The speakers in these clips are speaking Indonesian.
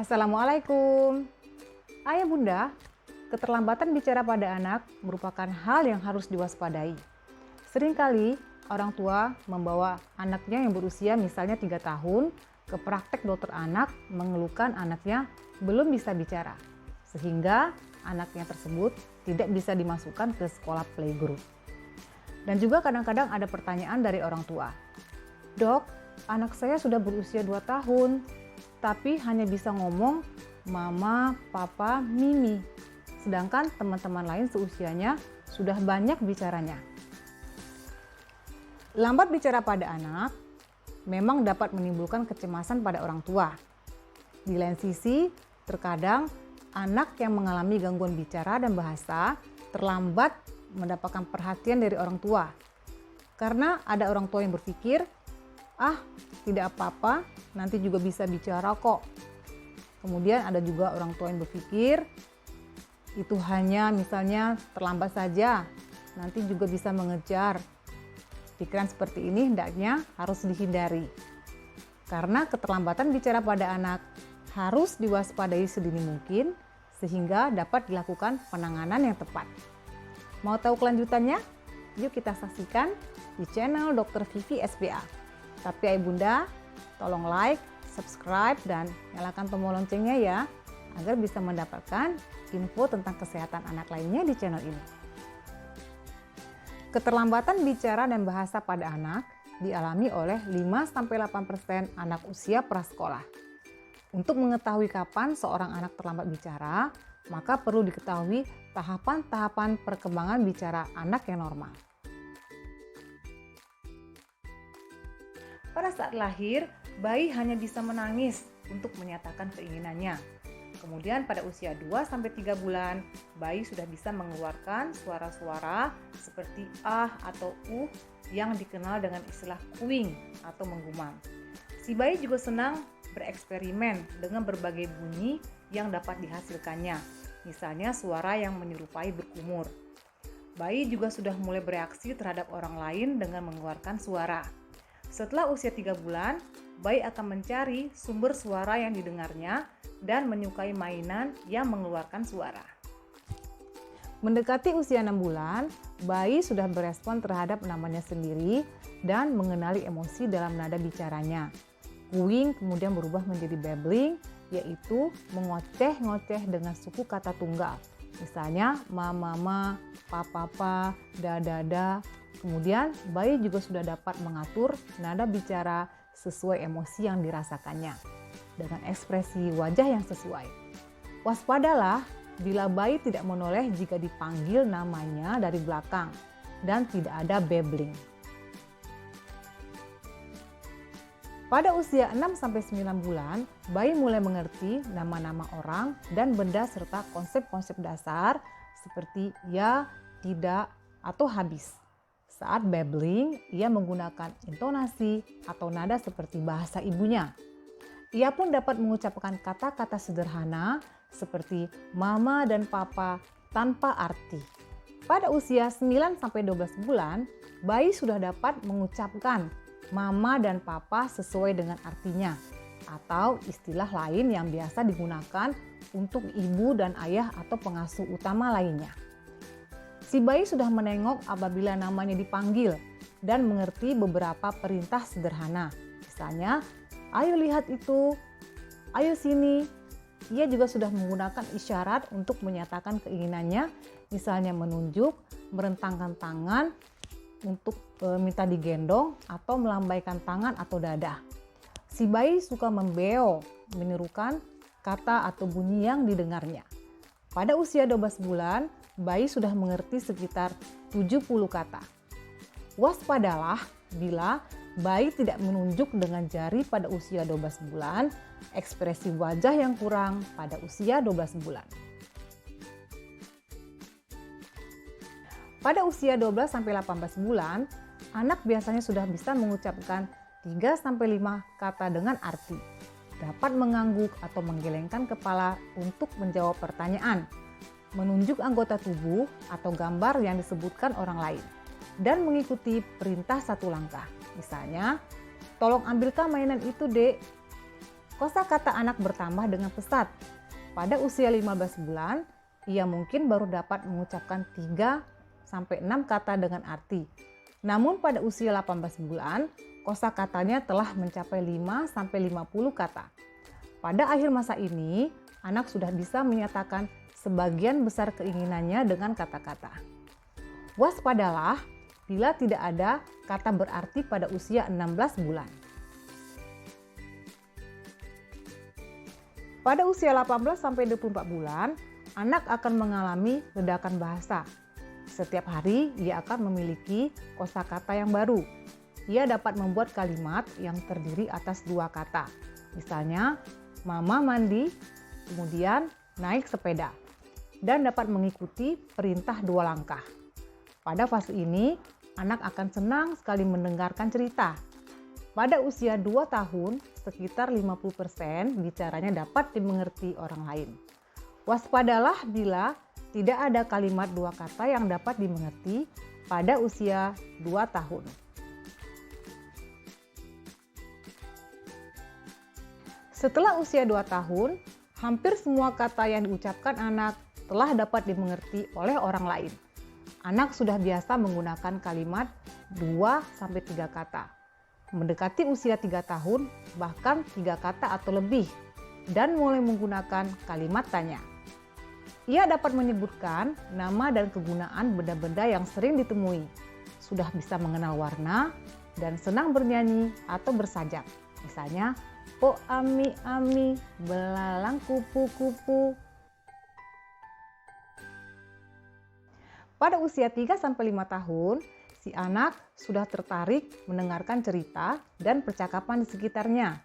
Assalamualaikum. Ayah bunda, keterlambatan bicara pada anak merupakan hal yang harus diwaspadai. Seringkali orang tua membawa anaknya yang berusia misalnya 3 tahun ke praktek dokter anak mengeluhkan anaknya belum bisa bicara. Sehingga anaknya tersebut tidak bisa dimasukkan ke sekolah playgroup. Dan juga kadang-kadang ada pertanyaan dari orang tua. Dok, anak saya sudah berusia 2 tahun, tapi hanya bisa ngomong mama, papa, mimi. Sedangkan teman-teman lain seusianya sudah banyak bicaranya. Lambat bicara pada anak memang dapat menimbulkan kecemasan pada orang tua. Di lain sisi, terkadang anak yang mengalami gangguan bicara dan bahasa terlambat mendapatkan perhatian dari orang tua. Karena ada orang tua yang berpikir, tidak apa-apa, nanti juga bisa bicara kok. Kemudian ada juga orang tua yang berpikir, itu hanya misalnya terlambat saja, nanti juga bisa mengejar. Pikiran seperti ini hendaknya harus dihindari. Karena keterlambatan bicara pada anak harus diwaspadai sedini mungkin, sehingga dapat dilakukan penanganan yang tepat. Mau tahu kelanjutannya? Yuk kita saksikan di channel Dr. Vivi SPA. Tapi ayah bunda, tolong like, subscribe, dan nyalakan tombol loncengnya ya, agar bisa mendapatkan info tentang kesehatan anak lainnya di channel ini. Keterlambatan bicara dan bahasa pada anak dialami oleh 5-8% anak usia prasekolah. Untuk mengetahui kapan seorang anak terlambat bicara, maka perlu diketahui tahapan-tahapan perkembangan bicara anak yang normal. Pada saat lahir, bayi hanya bisa menangis untuk menyatakan keinginannya. Kemudian pada usia 2-3 bulan, bayi sudah bisa mengeluarkan suara-suara seperti atau yang dikenal dengan istilah cooing atau menggumam. Si bayi juga senang bereksperimen dengan berbagai bunyi yang dapat dihasilkannya, misalnya suara yang menyerupai berkumur. Bayi juga sudah mulai bereaksi terhadap orang lain dengan mengeluarkan suara. Setelah usia 3 bulan, bayi akan mencari sumber suara yang didengarnya dan menyukai mainan yang mengeluarkan suara. Mendekati usia 6 bulan, bayi sudah berespon terhadap namanya sendiri dan mengenali emosi dalam nada bicaranya. Cooing kemudian berubah menjadi babbling, yaitu mengoceh-ngoceh dengan suku kata tunggal. Misalnya mama, papa, da. Kemudian bayi juga sudah dapat mengatur nada bicara sesuai emosi yang dirasakannya dengan ekspresi wajah yang sesuai. Waspadalah bila bayi tidak menoleh jika dipanggil namanya dari belakang dan tidak ada babbling. Pada usia 6-9 bulan, bayi mulai mengerti nama-nama orang dan benda serta konsep-konsep dasar seperti ya, tidak, atau habis. Saat babbling, ia menggunakan intonasi atau nada seperti bahasa ibunya. Ia pun dapat mengucapkan kata-kata sederhana seperti mama dan papa tanpa arti. Pada usia 9-12 bulan, bayi sudah dapat mengucapkan mama dan papa sesuai dengan artinya, atau istilah lain yang biasa digunakan untuk ibu dan ayah atau pengasuh utama lainnya. Si bayi sudah menengok apabila namanya dipanggil dan mengerti beberapa perintah sederhana. Misalnya, ayo lihat itu, ayo sini. Ia juga sudah menggunakan isyarat untuk menyatakan keinginannya, misalnya menunjuk, merentangkan tangan untuk minta digendong atau melambaikan tangan atau dada. Si bayi suka membeo, menirukan kata atau bunyi yang didengarnya. Pada usia 12 bulan, bayi sudah mengerti sekitar 70 kata. Waspadalah bila bayi tidak menunjuk dengan jari pada usia 12 bulan, ekspresi wajah yang kurang pada usia 12 bulan. Pada usia 12-18 bulan, anak biasanya sudah bisa mengucapkan 3-5 kata dengan arti. Dapat mengangguk atau menggelengkan kepala untuk menjawab pertanyaan, menunjuk anggota tubuh atau gambar yang disebutkan orang lain, dan mengikuti perintah satu langkah. Misalnya, tolong ambilkan mainan itu, Dek. Kosakata anak bertambah dengan pesat. Pada usia 15 bulan, ia mungkin baru dapat mengucapkan 3 sampai 6 kata dengan arti. Namun pada usia 18 bulan, kosakatanya telah mencapai 5 sampai 50 kata. Pada akhir masa ini, anak sudah bisa menyatakan sebagian besar keinginannya dengan kata-kata. Waspadalah bila tidak ada kata berarti pada usia 16 bulan. Pada usia 18 sampai 24 bulan, anak akan mengalami ledakan bahasa. Setiap hari ia akan memiliki kosakata yang baru. Ia dapat membuat kalimat yang terdiri atas 2 kata. Misalnya, mama mandi, kemudian naik sepeda. Dan dapat mengikuti perintah 2 langkah. Pada fase ini, anak akan senang sekali mendengarkan cerita. Pada usia 2 tahun, sekitar 50% bicaranya dapat dimengerti orang lain. Waspadalah bila tidak ada kalimat 2 kata yang dapat dimengerti pada usia 2 tahun. Setelah usia 2 tahun, hampir semua kata yang diucapkan anak telah dapat dimengerti oleh orang lain. Anak sudah biasa menggunakan kalimat 2-3 kata. Mendekati usia 3 tahun, bahkan 3 kata atau lebih, dan mulai menggunakan kalimat tanya. Ia dapat menyebutkan nama dan kegunaan benda-benda yang sering ditemui, sudah bisa mengenal warna, dan senang bernyanyi atau bersajak. Misalnya, po ami ami, belalang kupu kupu. Pada usia 3-5 tahun, si anak sudah tertarik mendengarkan cerita dan percakapan di sekitarnya.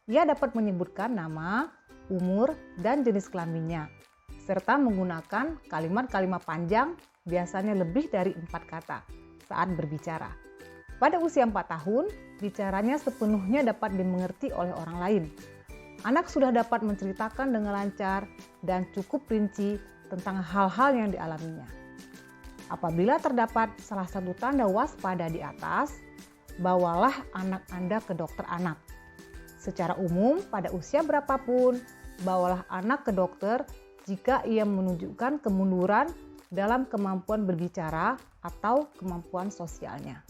Ia dapat menyebutkan nama, umur, dan jenis kelaminnya, serta menggunakan kalimat-kalimat panjang, biasanya lebih dari 4 kata, saat berbicara. Pada usia 4 tahun, bicaranya sepenuhnya dapat dimengerti oleh orang lain. Anak sudah dapat menceritakan dengan lancar dan cukup rinci tentang hal-hal yang dialaminya. Apabila terdapat salah satu tanda waspada di atas, bawalah anak Anda ke dokter anak. Secara umum, pada usia berapapun, bawalah anak ke dokter jika ia menunjukkan kemunduran dalam kemampuan berbicara atau kemampuan sosialnya.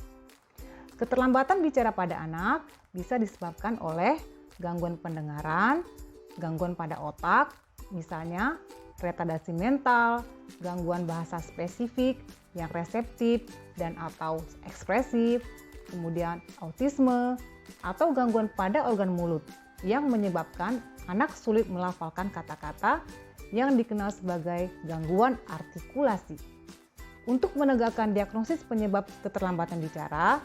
Keterlambatan bicara pada anak bisa disebabkan oleh gangguan pendengaran, gangguan pada otak, misalnya retardasi mental, gangguan bahasa spesifik yang reseptif dan atau ekspresif, kemudian autisme, atau gangguan pada organ mulut yang menyebabkan anak sulit melafalkan kata-kata yang dikenal sebagai gangguan artikulasi. Untuk menegakkan diagnosis penyebab keterlambatan bicara,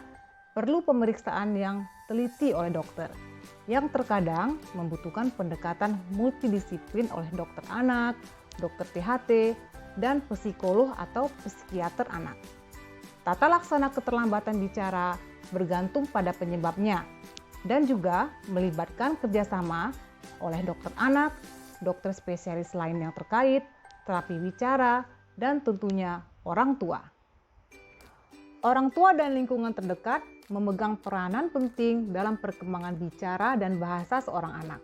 perlu pemeriksaan yang teliti oleh dokter, yang terkadang membutuhkan pendekatan multidisiplin oleh dokter anak, dokter THT, dan psikolog atau psikiater anak. Tata laksana keterlambatan bicara bergantung pada penyebabnya dan juga melibatkan kerjasama oleh dokter anak, dokter spesialis lain yang terkait, terapi bicara, dan tentunya orang tua. Orang tua dan lingkungan terdekat memegang peranan penting dalam perkembangan bicara dan bahasa seorang anak.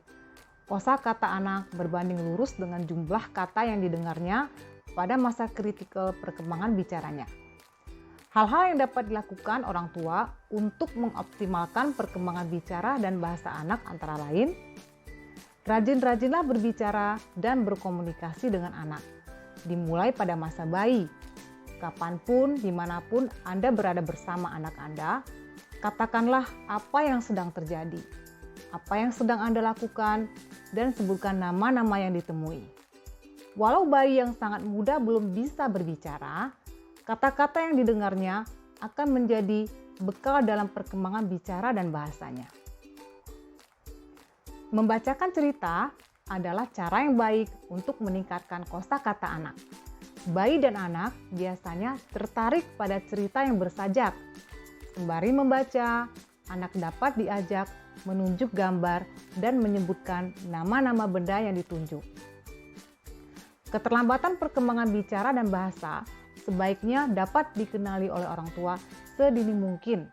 Kosakata anak berbanding lurus dengan jumlah kata yang didengarnya pada masa kritikal perkembangan bicaranya. Hal-hal yang dapat dilakukan orang tua untuk mengoptimalkan perkembangan bicara dan bahasa anak antara lain, rajin-rajinlah berbicara dan berkomunikasi dengan anak, dimulai pada masa bayi. Kapanpun, dimanapun Anda berada bersama anak Anda, katakanlah apa yang sedang terjadi, apa yang sedang Anda lakukan, dan sebutkan nama-nama yang ditemui. Walau bayi yang sangat muda belum bisa berbicara, kata-kata yang didengarnya akan menjadi bekal dalam perkembangan bicara dan bahasanya. Membacakan cerita adalah cara yang baik untuk meningkatkan kosakata anak. Bayi dan anak biasanya tertarik pada cerita yang bersajak. Sembari membaca, anak dapat diajak menunjuk gambar dan menyebutkan nama-nama benda yang ditunjuk. Keterlambatan perkembangan bicara dan bahasa sebaiknya dapat dikenali oleh orang tua sedini mungkin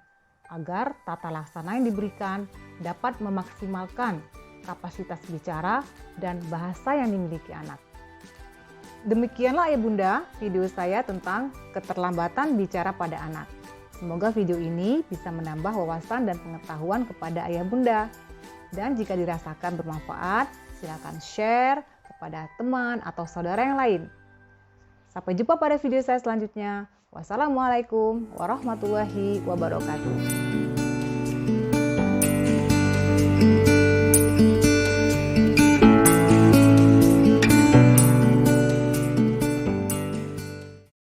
agar tata laksana yang diberikan dapat memaksimalkan kapasitas bicara, dan bahasa yang dimiliki anak. Demikianlah Ayah Bunda video saya tentang keterlambatan bicara pada anak. Semoga video ini bisa menambah wawasan dan pengetahuan kepada Ayah Bunda. Dan jika dirasakan bermanfaat, silakan share kepada teman atau saudara yang lain. Sampai jumpa pada video saya selanjutnya. Wassalamualaikum warahmatullahi wabarakatuh.